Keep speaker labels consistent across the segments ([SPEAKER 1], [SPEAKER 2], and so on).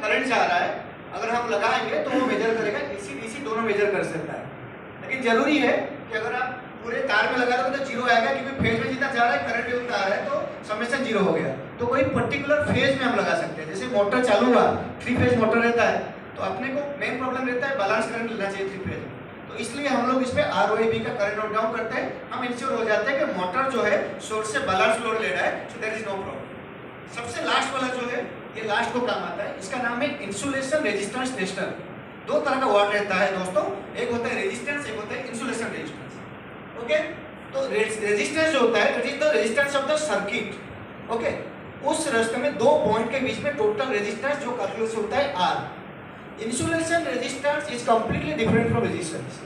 [SPEAKER 1] Current जा रहा है, अगर हम लगाएंगे तो वो मेजर करेगा, एसी डीसी दोनों मेजर कर सकता है। लेकिन जरूरी है कि अगर आप पूरे तार में लगा दोगे तो जीरो आएगा, क्योंकि फेज में जितना जा रहा है करंट भी उतना आ रहा है, तो समेशन जीरो हो गया। तो कोई पर्टिकुलर फेज में हम लगा सकते हैं। जैसे मोटर चालू हुआ, 3 फेज मोटर रहता है, तो अपने को मेन प्रॉब्लम रहता है बैलेंस करंट लेना चाहिए 3 फेज में। तो इसलिए हम लोग इस पे ROIB का करंट नोट डाउन करते हैं। हम इंश्योर हो जाते हैं कि मोटर जो है सोर्स से बैलेंस लोड ले रहा है, so there is no problem. सबसे लास्ट वाला जो है, ये लास्ट को काम आता है, इसका नाम है इंसुलेशन रेजिस्टेंस टेस्टर। दो तरह का वर्ड रहता है दोस्तों, एक होता है रेजिस्टेंस, एक होता है इंसुलेशन रेजिस्टेंस। ओके, तो रेजिस्टेंस जो होता है, it is the resistance of the circuit. Okay, उस रास्ते में दो पॉइंट के बीच में टोटल रेजिस्टेंस जो कैलकुलेट होता है R। Insulation resistance is completely different from resistance.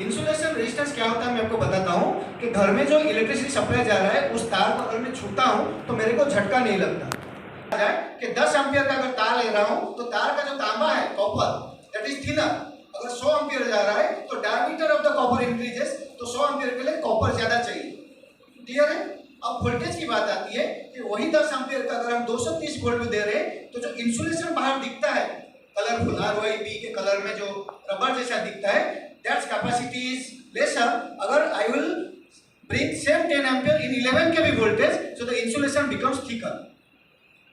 [SPEAKER 1] Insulation resistance क्या होता है मैं आपको बताता हूं कि घर में जो इलेक्ट्रिसिटी सप्लाई जा रहा है, उस तार को अगर मैं छूता हूं तो मेरे को झटका नहीं लगता। कि 10 एम्पियर का अगर तार ले रहा हूं तो तार का जो तांबा है कॉपर, दैट इज थिनर। अगर 100 एम्पियर जा रहा है तो diameter of the copper increases, तो 100 एम्पियर के लिए कॉपर ज्यादा चाहिए। क्लियर है? अब वोल्टेज की बात आती है कि वही 10 एम्पियर का अगर हम 230 वोल्ट में दे रहे हैं, तो जो इंसुलेशन बाहर दिखता है कलरफुल ROIB के कलर में जो रबर जैसा दिखता है, दैट्स कैपेसिटी इज लेसर। अगर I will bring same 10 ampere in 11 के भी voltage, so the insulation becomes thicker.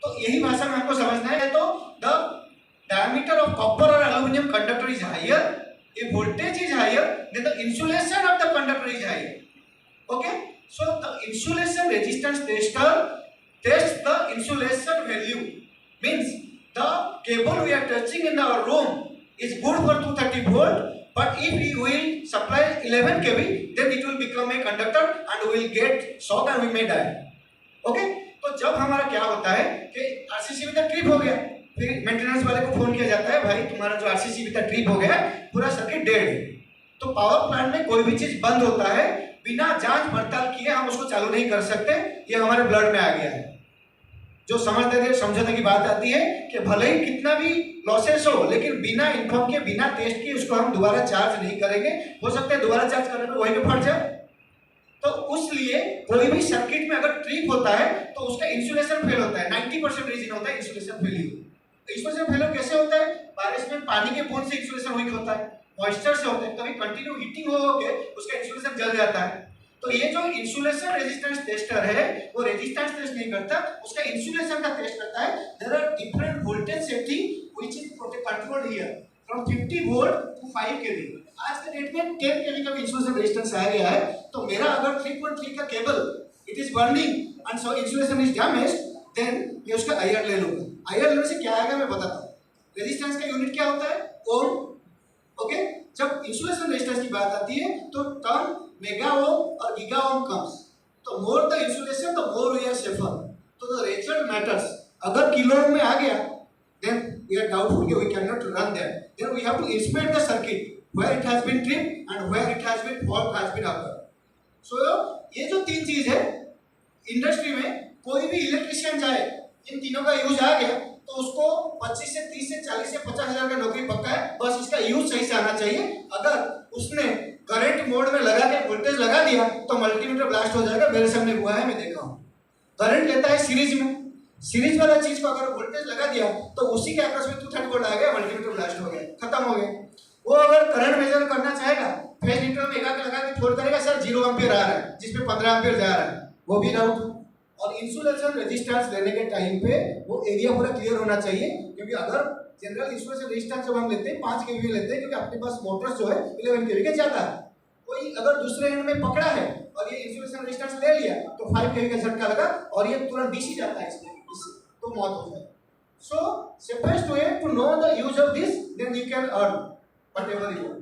[SPEAKER 1] तो यही भाषा में हमको समझना है। तो the diameter of copper or aluminum conductor is higher if voltage is higher, then the insulation of the conductor is higher. Okay, so the insulation resistance tester tests the insulation value, means the cable we are touching in our room is good for 230 volt, but if we will supply 11 kV, then it will become a conductor and we will get shock and we may die. Okay, तो जब हमारा क्या होता है कि RCC में trip हो गया, फिर मेंटेनेंस वाले को फोन किया जाता है, भाई तुम्हारा जो RCC भी ट्रिप हो गया, पूरा सर्किट डेड है। तो पावर प्लांट में कोई भी चीज बंद होता है, बिना जांच पड़ताल किए हम उसको चालू नहीं कर सकते। ये हमारे ब्लड में आ गया है। जो समझौते की बात आती है कि भले ही कितना भी लॉसेस हो, लेकिन बिना इन्फॉर्म के, बिना टेस्ट के उसको हम दोबारा चार्ज नहीं करेंगे। हो सकता है दोबारा चार्ज करने पर वहीं पे फट जाए। तो उसलिए कोई भी सर्किट में अगर ट्रिप होता है तो उसका इंसुलेशन फेल होता है। 90% रीजन होता है इंसुलेशन फेलियर। इंसुलेशन फेलियर कैसे होता है? बारिश में पानी के बूंद से इंसुलेशन वीक होता है, मॉइस्चर से होता है, कभी कंटिन्यू हीटिंग हो के उसका इंसुलेशन जल जाता है। तो ये जो इंसुलेशन रेजिस्टेंस टेस्टर है, वो रेजिस्टेंस टेस्ट नहीं करता, उसका इंसुलेशन का टेस्ट करता है। There are different voltage setting which is controlled here from 50 volt to 5 kV। आज के डेट में 10 kV का इंसुलेशन रेजिस्टेंस आ गया है। तो मेरा अगर 3.3 का cable it is burning and so insulation is damaged, then ये उसका IR ले लूंगा। IR लेने से क्या आएगा मैं बताता हूँ। रेजिस्टेंस का यूनिट क्या होता है? ओम। ओके, जब इंसुलेशन रेजिस्टेंस की बात आती है तो टर्म मेगा ओम और गीगा ओम कम्स। तो more the insulation the more we are safer. तो द रिजल्ट मैटर्स। अगर किलो ओम में आ गया, then we are doubtful that we cannot run that. Then we have to inspect the circuit where it has been tripped and where it has been fault has been occurred. So ये जो तीन चीज है industry में, कोई भी electrician चाहे इन तीनों का यूज आ गया तो उसको 25 से 30 से 40 से 50 हजार का नौकरी पक्का है। बस इसका यूज सही से आना चाहिए। अगर उसने करंट मोड में लगा के वोल्टेज लगा दिया तो मल्टीमीटर ब्लास्ट हो जाएगा। मेरे सामने हुआ है, मैं देखा हूँ। करंट लेता है सीरीज में, सीरीज वाला चीज को अगर वोल्टेज लगा दिया तो उसी के आकाश में 230 वोल्ट आ गया, मल्टीमीटर ब्लास्ट हो गया, खत्म हो गया। वो अगर करंट मेजर करना चाहेगा, फेज न्यूट्रल में लगा के छोड़ करेगा, सर 0 एम्पियर आ रहा है जिसमें 15 एम्पियर जा रहा है, वो भी डाउट। और इंसुलेशन रेजिस्टेंस लेने के टाइम पे वो एरिया पूरा क्लियर होना चाहिए, क्योंकि अगर जनरल इंसुलेशन रेजिस्टेंस जब हम लेते हैं 5 kV लेते हैं, क्योंकि अपने पास मोटर्स जो है 11 kV के जाता है। कोई अगर दूसरे एंड में पकड़ा है और ये इंसुलेशन रेजिस्टेंस ले लिया तो 5 kV का झटका लगा और ये तुरंत DC जाता है, इसमें तो मौत हो जाए। So safest way to know the use of this, then you can earn whatever you want.